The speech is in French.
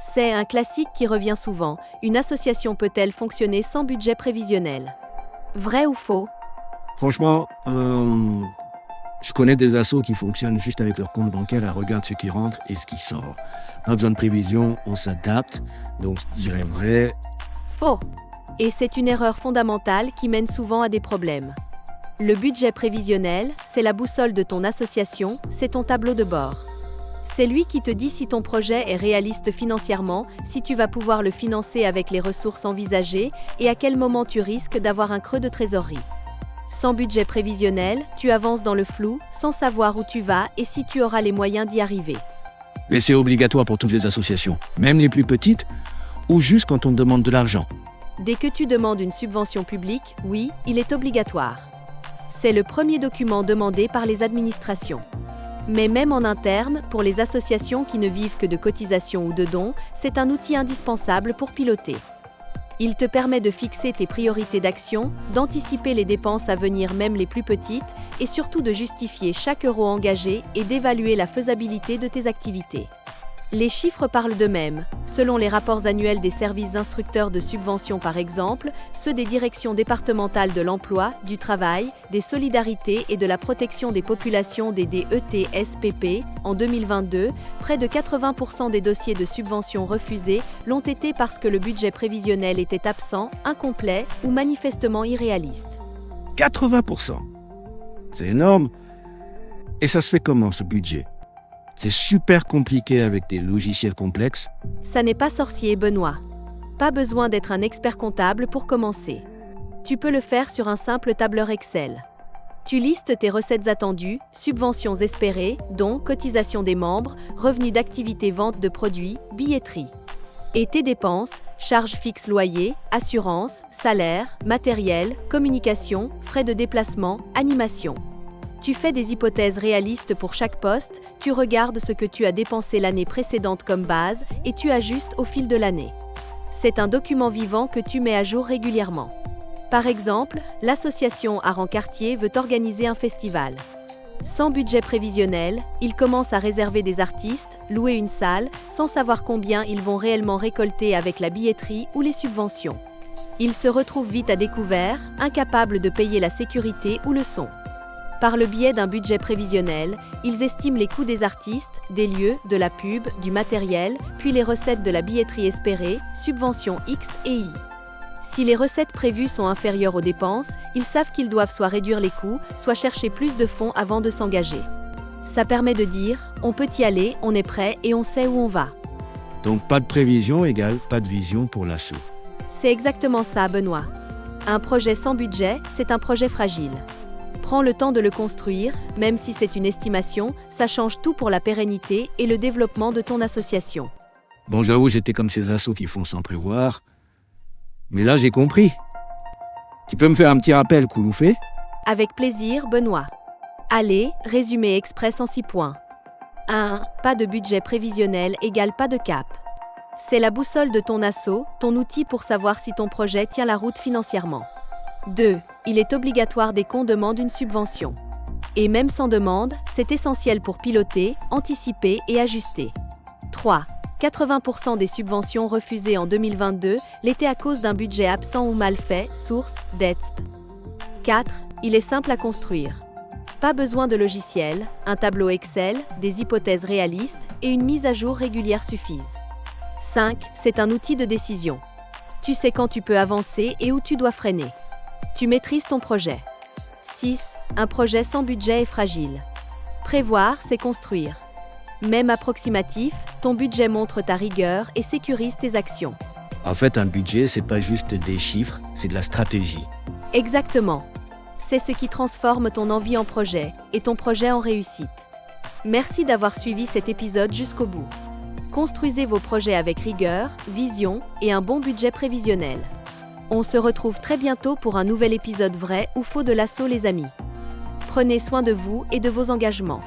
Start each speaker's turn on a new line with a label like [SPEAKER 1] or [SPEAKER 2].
[SPEAKER 1] C'est un classique qui revient souvent. Une association peut-elle fonctionner sans budget prévisionnel? Vrai ou faux?
[SPEAKER 2] Franchement, je connais des assos qui fonctionnent juste avec leur compte bancaire, elles regardent ce qui rentre et ce qui sort. Pas besoin de prévision, on s'adapte. Donc, je dirais vrai.
[SPEAKER 1] Faux. Et c'est une erreur fondamentale qui mène souvent à des problèmes. Le budget prévisionnel, c'est la boussole de ton association, c'est ton tableau de bord. C'est lui qui te dit si ton projet est réaliste financièrement, si tu vas pouvoir le financer avec les ressources envisagées et à quel moment tu risques d'avoir un creux de trésorerie. Sans budget prévisionnel, tu avances dans le flou, sans savoir où tu vas et si tu auras les moyens d'y arriver.
[SPEAKER 2] Mais c'est obligatoire pour toutes les associations, même les plus petites, ou juste quand on te demande de l'argent.
[SPEAKER 1] Dès que tu demandes une subvention publique, oui, il est obligatoire. C'est le premier document demandé par les administrations. Mais même en interne, pour les associations qui ne vivent que de cotisations ou de dons, c'est un outil indispensable pour piloter. Il te permet de fixer tes priorités d'action, d'anticiper les dépenses à venir même les plus petites, et surtout de justifier chaque euro engagé et d'évaluer la faisabilité de tes activités. Les chiffres parlent d'eux-mêmes. Selon les rapports annuels des services instructeurs de subvention par exemple, ceux des directions départementales de l'emploi, du travail, des solidarités et de la protection des populations des DETSPP, en 2022, près de 80% des dossiers de subvention refusés l'ont été parce que le budget prévisionnel était absent, incomplet ou manifestement irréaliste.
[SPEAKER 2] 80%. C'est énorme. Et ça se fait comment ce budget ? C'est super compliqué avec des logiciels complexes.
[SPEAKER 1] Ça n'est pas sorcier, Benoît. Pas besoin d'être un expert comptable pour commencer. Tu peux le faire sur un simple tableur Excel. Tu listes tes recettes attendues, subventions espérées, dons, cotisations des membres, revenus d'activité, vente de produits, billetterie. Et tes dépenses, charges fixes, loyer, assurance, salaire, matériel, communication, frais de déplacement, animation. Tu fais des hypothèses réalistes pour chaque poste, tu regardes ce que tu as dépensé l'année précédente comme base et tu ajustes au fil de l'année. C'est un document vivant que tu mets à jour régulièrement. Par exemple, l'association Art-en-Quartier veut organiser un festival. Sans budget prévisionnel, ils commencent à réserver des artistes, louer une salle, sans savoir combien ils vont réellement récolter avec la billetterie ou les subventions. Ils se retrouvent vite à découvert, incapables de payer la sécurité ou le son. Par le biais d'un budget prévisionnel, ils estiment les coûts des artistes, des lieux, de la pub, du matériel, puis les recettes de la billetterie espérée, subventions X et Y. Si les recettes prévues sont inférieures aux dépenses, ils savent qu'ils doivent soit réduire les coûts, soit chercher plus de fonds avant de s'engager. Ça permet de dire, on peut y aller, on est prêt et on sait où on va.
[SPEAKER 2] Donc pas de prévision égale pas de vision pour l'asso.
[SPEAKER 1] C'est exactement ça, Benoît. Un projet sans budget, c'est un projet fragile. Prends le temps de le construire, même si c'est une estimation, ça change tout pour la pérennité et le développement de ton association.
[SPEAKER 2] Bon, j'avoue, j'étais comme ces assos qui font sans prévoir. Mais là, j'ai compris. Tu peux me faire un petit rappel, Kouloufé ?
[SPEAKER 1] Avec plaisir, Benoît. Allez, résumé express en 6 points. 1. Pas de budget prévisionnel égale pas de cap. C'est la boussole de ton asso, ton outil pour savoir si ton projet tient la route financièrement. 2. Il est obligatoire dès qu'on demande une subvention. Et même sans demande, c'est essentiel pour piloter, anticiper et ajuster. 3. 80% des subventions refusées en 2022 l'étaient à cause d'un budget absent ou mal fait, source, DETSP. 4. Il est simple à construire. Pas besoin de logiciel, un tableau Excel, des hypothèses réalistes et une mise à jour régulière suffisent. 5. C'est un outil de décision. Tu sais quand tu peux avancer et où tu dois freiner. Tu maîtrises ton projet. 6. Un projet sans budget est fragile. Prévoir, c'est construire. Même approximatif, ton budget montre ta rigueur et sécurise tes actions.
[SPEAKER 2] En fait, un budget, c'est pas juste des chiffres, c'est de la stratégie.
[SPEAKER 1] Exactement. C'est ce qui transforme ton envie en projet et ton projet en réussite. Merci d'avoir suivi cet épisode jusqu'au bout. Construisez vos projets avec rigueur, vision et un bon budget prévisionnel. On se retrouve très bientôt pour un nouvel épisode vrai ou faux de l'asso les amis. Prenez soin de vous et de vos engagements.